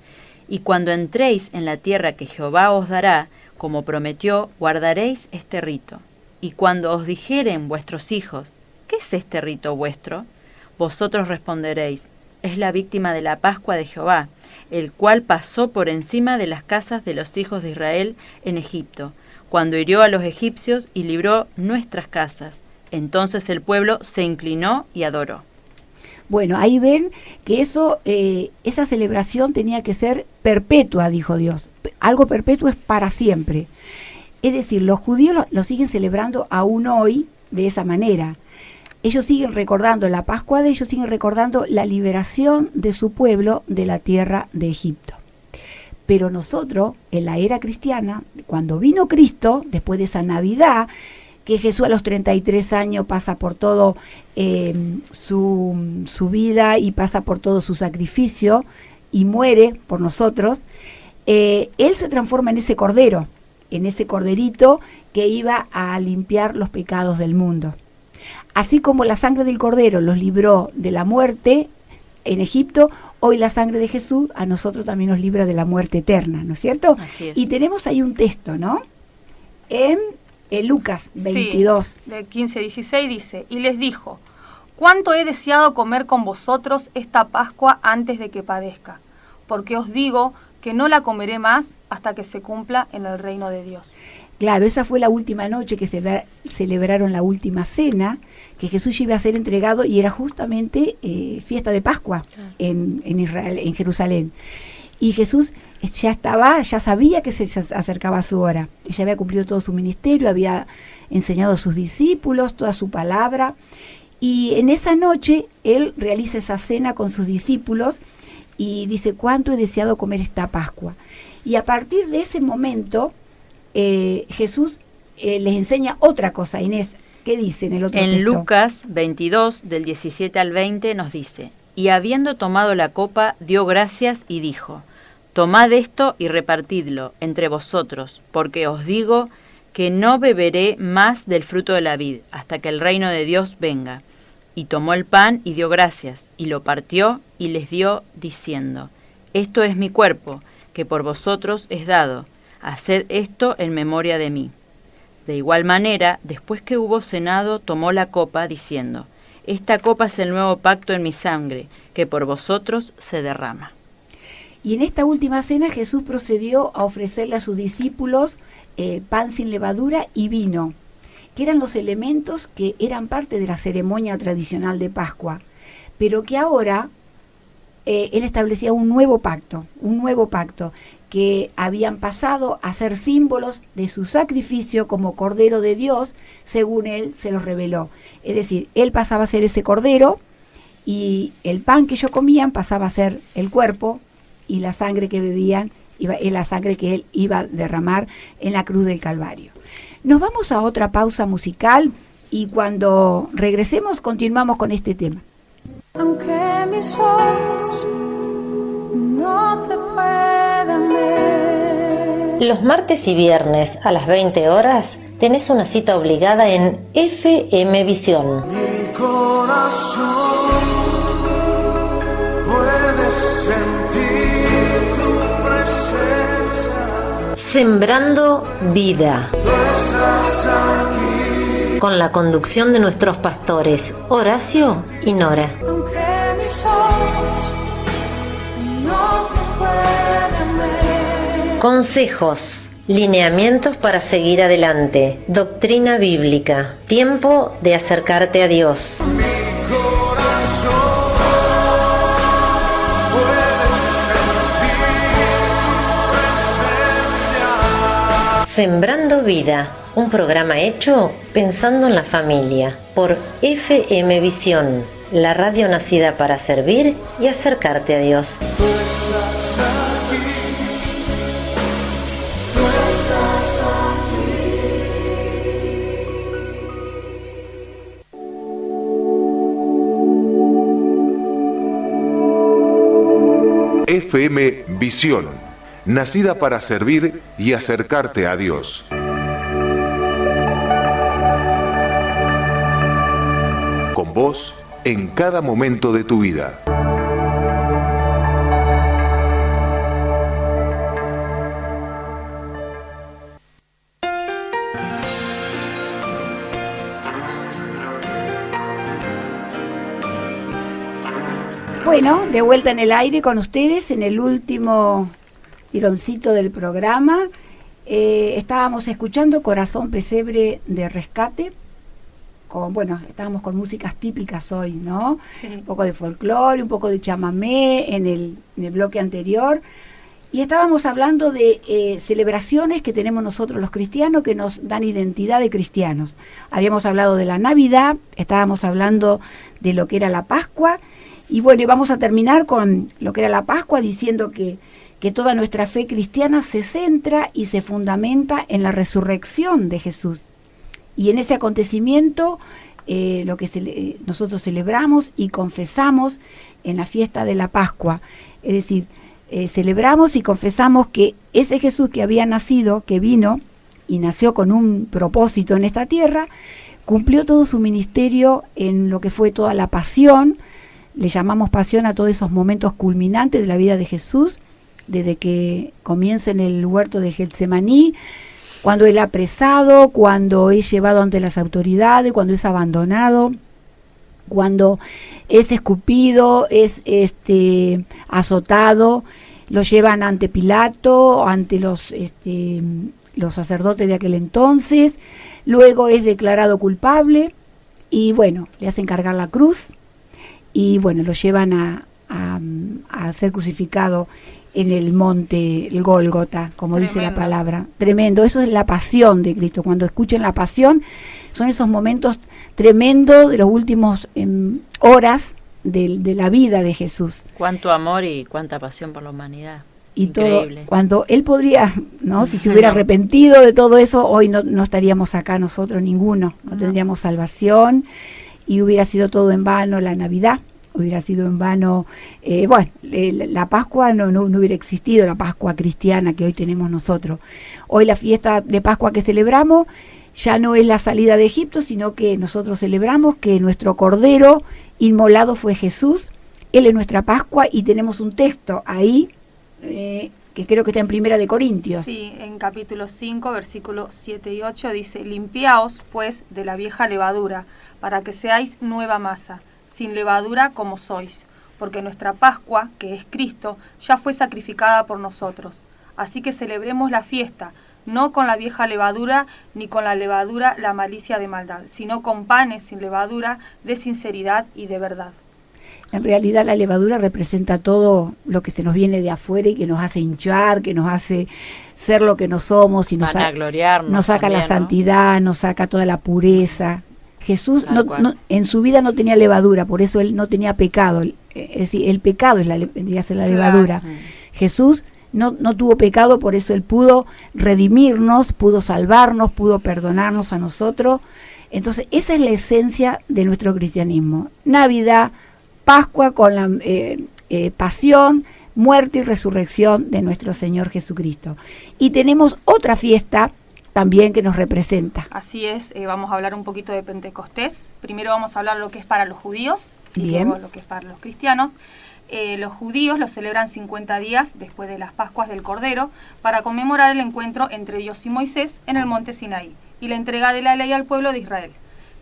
Y cuando entréis en la tierra que Jehová os dará, como prometió, guardaréis este rito. Y cuando os dijeren vuestros hijos, ¿qué es este rito vuestro? Vosotros responderéis, es la víctima de la Pascua de Jehová, el cual pasó por encima de las casas de los hijos de Israel en Egipto, cuando hirió a los egipcios y libró nuestras casas. Entonces el pueblo se inclinó y adoró. Bueno, ahí ven que esa celebración tenía que ser perpetua, dijo Dios. Algo perpetuo es para siempre. Es decir, los judíos lo siguen celebrando aún hoy de esa manera. Ellos siguen recordando la Pascua de ellos, siguen recordando la liberación de su pueblo de la tierra de Egipto. Pero nosotros, en la era cristiana, cuando vino Cristo, después de esa Navidad, que Jesús a los 33 años pasa por todo su vida y pasa por todo su sacrificio y muere por nosotros, Él se transforma en ese cordero, en ese corderito que iba a limpiar los pecados del mundo. Así como la sangre del cordero los libró de la muerte en Egipto, hoy la sangre de Jesús a nosotros también nos libra de la muerte eterna, ¿no es cierto? Así es. Y tenemos ahí un texto, ¿no? En Lucas 22. Sí, de 15-16 dice, y les dijo, ¿cuánto he deseado comer con vosotros esta Pascua antes de que padezca? Porque os digo que no la comeré más hasta que se cumpla en el reino de Dios. Claro, esa fue la última noche que celebraron la última cena, que Jesús iba a ser entregado y era justamente fiesta de Pascua en Israel, en Jerusalén. Y Jesús ya sabía que se acercaba a su hora. Ya había cumplido todo su ministerio, había enseñado a sus discípulos toda su palabra. Y en esa noche Él realiza esa cena con sus discípulos y dice, ¿cuánto he deseado comer esta Pascua? Y a partir de ese momento, Jesús les enseña otra cosa. Inés, ¿qué dice en el otro texto? En Lucas 22, del 17 al 20, nos dice, y habiendo tomado la copa, dio gracias y dijo, tomad esto y repartidlo entre vosotros, porque os digo que no beberé más del fruto de la vid, hasta que el reino de Dios venga. Y tomó el pan y dio gracias, y lo partió y les dio, diciendo, esto es mi cuerpo, que por vosotros es dado, haced esto en memoria de mí. De igual manera, después que hubo cenado, tomó la copa, diciendo, esta copa es el nuevo pacto en mi sangre, que por vosotros se derrama. Y en esta última cena Jesús procedió a ofrecerle a sus discípulos pan sin levadura y vino, que eran los elementos que eran parte de la ceremonia tradicional de Pascua, pero que ahora Él establecía un nuevo pacto, que habían pasado a ser símbolos de su sacrificio como Cordero de Dios, según Él se los reveló. Es decir, Él pasaba a ser ese Cordero y el pan que ellos comían pasaba a ser el cuerpo y la sangre que bebían, es la sangre que Él iba a derramar en la cruz del Calvario. Nos vamos a otra pausa musical y cuando regresemos continuamos con este tema. Aunque mis ojos no te puedan ver. Los martes y viernes a las 20 horas tenés una cita obligada en FM Visión. Mi corazón puede sentir tu presencia. Sembrando Vida, con la conducción de nuestros pastores Horacio y Nora. Aunque mis ojos no te puedan ver. Consejos, lineamientos para seguir adelante, doctrina bíblica, tiempo de acercarte a Dios. Sembrando Vida, un programa hecho pensando en la familia, por FM Visión, la radio nacida para servir y acercarte a Dios. FM Visión, nacida para servir y acercarte a Dios. Con vos en cada momento de tu vida. Bueno, de vuelta en el aire con ustedes en el último tironcito del programa. Estábamos escuchando Corazón Pesebre de Rescate. Estábamos con músicas típicas hoy, ¿no? Sí. Un poco de folclore, un poco de chamamé en el bloque anterior. Y estábamos hablando de celebraciones que tenemos nosotros los cristianos que nos dan identidad de cristianos. Habíamos hablado de la Navidad, estábamos hablando de lo que era la Pascua. Y bueno, y vamos a terminar con lo que era la Pascua diciendo que toda nuestra fe cristiana se centra y se fundamenta en la resurrección de Jesús. Y en ese acontecimiento, lo que nosotros celebramos y confesamos en la fiesta de la Pascua. Es decir, celebramos y confesamos que ese Jesús que había nacido, que vino y nació con un propósito en esta tierra, cumplió todo su ministerio en lo que fue toda la pasión. Le llamamos pasión a todos esos momentos culminantes de la vida de Jesús, desde que comienza en el huerto de Getsemaní, cuando él es apresado, cuando es llevado ante las autoridades, cuando es abandonado, cuando es escupido, es azotado, lo llevan ante Pilato, ante los sacerdotes de aquel entonces, luego es declarado culpable y bueno, le hacen cargar la cruz y bueno, lo llevan a ser crucificado en el monte, el Gólgota, como Tremendo. dice la palabra. Tremendo, eso es la pasión de Cristo. Cuando escuchen la pasión, son esos momentos tremendos de los últimos horas de la vida de Jesús. Cuánto amor y cuánta pasión por la humanidad. Y increíble. todo, cuando él podría, ¿no? Si se hubiera arrepentido de todo eso, hoy no estaríamos acá nosotros ninguno, no tendríamos salvación y hubiera sido todo en vano la Navidad. Hubiera sido en vano, la Pascua no hubiera existido, la Pascua cristiana que hoy tenemos nosotros. Hoy la fiesta de Pascua que celebramos ya no es la salida de Egipto, sino que nosotros celebramos que nuestro Cordero inmolado fue Jesús, Él es nuestra Pascua y tenemos un texto ahí que creo que está en Primera de Corintios. Sí, en capítulo 5, versículos 7 y 8 dice: limpiaos pues de la vieja levadura, para que seáis nueva masa, sin levadura como sois, porque nuestra Pascua, que es Cristo, ya fue sacrificada por nosotros. Así que celebremos la fiesta, no con la vieja levadura, ni con la levadura la malicia de maldad, sino con panes sin levadura de sinceridad y de verdad. En realidad la levadura representa todo lo que se nos viene de afuera y que nos hace hinchar, que nos hace ser lo que no somos y nos saca también, la santidad, nos saca toda la pureza. Jesús en su vida no tenía levadura, por eso él no tenía pecado. Es decir, el pecado vendría a ser la levadura. Jesús no tuvo pecado, por eso él pudo redimirnos, pudo salvarnos, pudo perdonarnos a nosotros. Entonces, esa es la esencia de nuestro cristianismo. Navidad, Pascua con la pasión, muerte y resurrección de nuestro Señor Jesucristo. Y tenemos otra fiesta también que nos representa. Así es, vamos a hablar un poquito de Pentecostés. Primero vamos a hablar lo que es para los judíos y Bien. luego lo que es para los cristianos. Los judíos lo celebran 50 días después de las Pascuas del Cordero para conmemorar el encuentro entre Dios y Moisés en el monte Sinaí y la entrega de la ley al pueblo de Israel,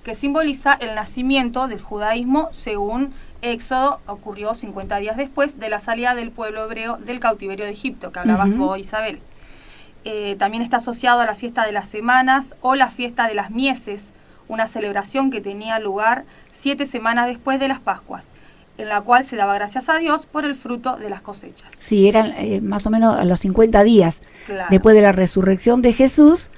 que simboliza el nacimiento del judaísmo según Éxodo, ocurrió 50 días después de la salida del pueblo hebreo del cautiverio de Egipto, que hablabas vos, Isabel. También está asociado a la fiesta de las semanas o la fiesta de las mieses, una celebración que tenía lugar 7 semanas después de las Pascuas, en la cual se daba gracias a Dios por el fruto de las cosechas. Sí, eran más o menos a los 50 días, claro, después de la resurrección de Jesús,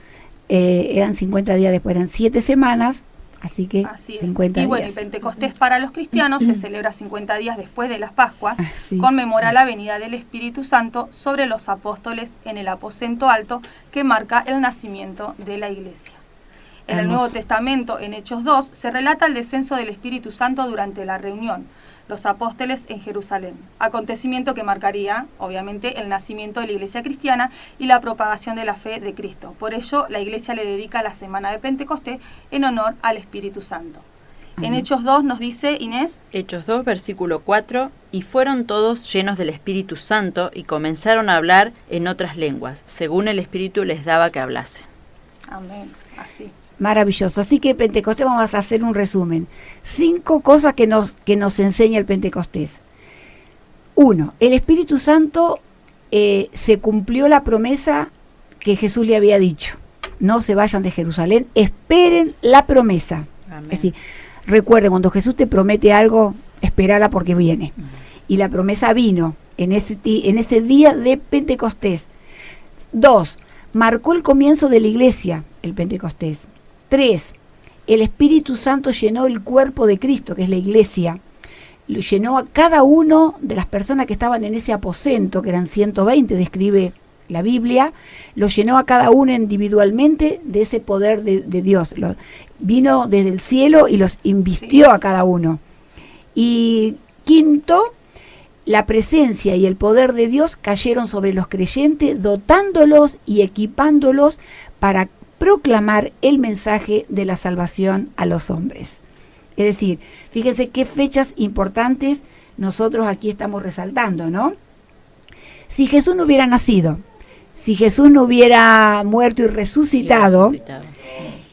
eran 50 días después, eran 7 semanas, así que así 50 días. Y bueno, el Pentecostés para los cristianos se celebra 50 días después de las Pascuas, sí, conmemora la venida del Espíritu Santo sobre los apóstoles en el aposento alto que marca el nacimiento de la Iglesia. En el Nuevo Testamento, en Hechos 2, se relata el descenso del Espíritu Santo durante la reunión, los apóstoles en Jerusalén, acontecimiento que marcaría, obviamente, el nacimiento de la Iglesia cristiana y la propagación de la fe de Cristo. Por ello, la Iglesia le dedica la semana de Pentecostés en honor al Espíritu Santo. En Hechos 2 nos dice, Inés. Hechos 2, versículo 4, y fueron todos llenos del Espíritu Santo y comenzaron a hablar en otras lenguas, según el Espíritu les daba que hablasen. Amén, así es. Maravilloso. Así que Pentecostés, vamos a hacer un resumen. 5 cosas que nos enseña el Pentecostés. 1. El Espíritu Santo se cumplió la promesa que Jesús le había dicho. No se vayan de Jerusalén, esperen la promesa. Amén. Es decir, recuerden, cuando Jesús te promete algo, espérala porque viene. Y la promesa vino en ese día de Pentecostés. 2. Marcó el comienzo de la iglesia, el Pentecostés. 3. El Espíritu Santo llenó el cuerpo de Cristo, que es la iglesia. Lo llenó a cada uno de las personas que estaban en ese aposento, que eran 120, describe la Biblia. Lo llenó a cada uno individualmente de ese poder de Dios. Vino desde el cielo y los invistió a cada uno. Y 5, la presencia y el poder de Dios cayeron sobre los creyentes, dotándolos y equipándolos para proclamar el mensaje de la salvación a los hombres. Es decir, fíjense qué fechas importantes nosotros aquí estamos resaltando, ¿no? Si Jesús no hubiera nacido, si Jesús no hubiera muerto y resucitado,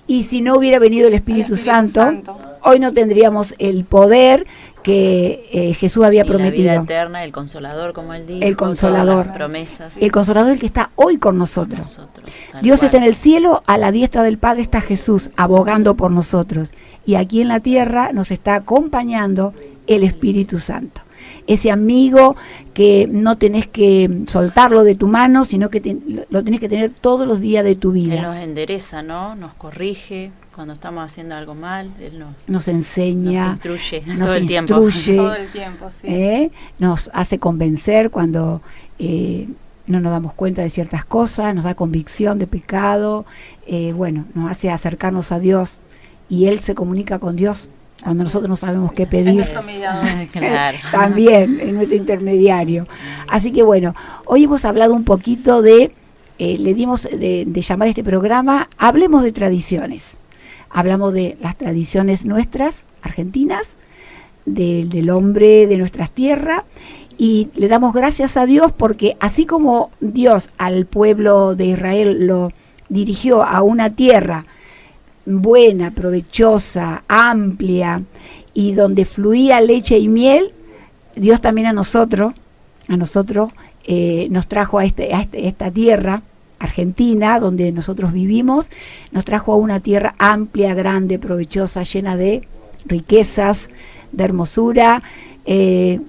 y si no hubiera venido el Espíritu Santo, hoy no tendríamos el poder que Jesús había prometido. La vida eterna, el Consolador, como él dijo. El Consolador. Las promesas. El Consolador, el que está hoy con nosotros. Dios está en el cielo, a la diestra del Padre está Jesús, abogando por nosotros. Y aquí en la tierra nos está acompañando el Espíritu Santo. Ese amigo que no tenés que soltarlo de tu mano, sino que lo tenés que tener todos los días de tu vida. Él nos endereza, ¿no? Nos corrige cuando estamos haciendo algo mal. Él nos enseña, nos instruye todo el tiempo. Todo el tiempo, sí. Nos hace convencer cuando no nos damos cuenta de ciertas cosas, nos da convicción de pecado, nos hace acercarnos a Dios y Él se comunica con Dios. Cuando nosotros no sabemos qué pedir, claro. También es nuestro intermediario. Así que bueno, hoy hemos hablado un poquito le dimos de llamar a este programa, hablemos de tradiciones. Hablamos de las tradiciones nuestras, argentinas, del hombre de nuestras tierras, y le damos gracias a Dios porque así como Dios al pueblo de Israel lo dirigió a una tierra buena, provechosa, amplia y donde fluía leche y miel, Dios también a nosotros nos trajo a esta tierra Argentina, donde nosotros vivimos, nos trajo a una tierra amplia, grande, provechosa, llena de riquezas, de hermosura,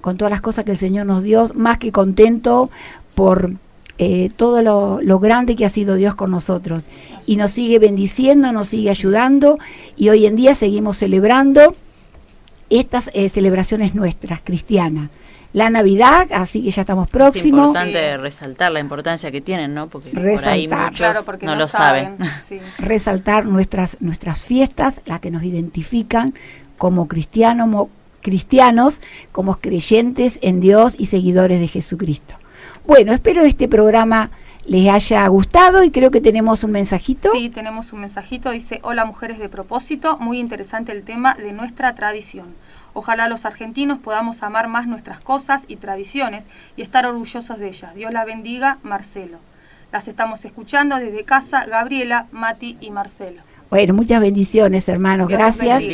con todas las cosas que el Señor nos dio, más que contento por todo lo grande que ha sido Dios con nosotros, y nos sigue bendiciendo, nos sigue ayudando, y hoy en día seguimos celebrando estas celebraciones nuestras, cristianas. La Navidad, así que ya estamos próximos. Es importante resaltar la importancia que tienen, ¿no? Porque por ahí muchos no lo saben. Sí. Resaltar nuestras fiestas, las que nos identifican como cristianos, como creyentes en Dios y seguidores de Jesucristo. Bueno, espero este programa les haya gustado y creo que tenemos un mensajito. Sí, tenemos un mensajito, dice: hola mujeres de propósito, muy interesante el tema de nuestra tradición. Ojalá los argentinos podamos amar más nuestras cosas y tradiciones y estar orgullosos de ellas. Dios la bendiga, Marcelo. Las estamos escuchando desde casa, Gabriela, Mati y Marcelo. Bueno, muchas bendiciones, hermanos, gracias.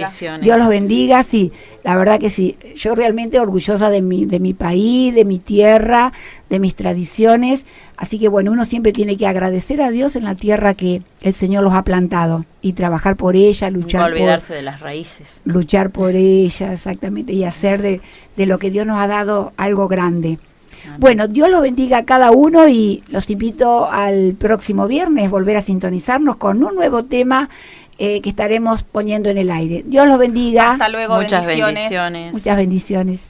Dios los bendiga, sí, la verdad que sí. Yo realmente orgullosa de mi país, de mi tierra, de mis tradiciones. Así que bueno, uno siempre tiene que agradecer a Dios en la tierra que el Señor los ha plantado y trabajar por ella, luchar no olvidarse de las raíces. Luchar por ella, exactamente, y hacer de lo que Dios nos ha dado algo grande. Amén. Bueno, Dios los bendiga a cada uno y los invito al próximo viernes volver a sintonizarnos con un nuevo tema que estaremos poniendo en el aire. Dios los bendiga. Hasta luego, muchas bendiciones. Muchas bendiciones.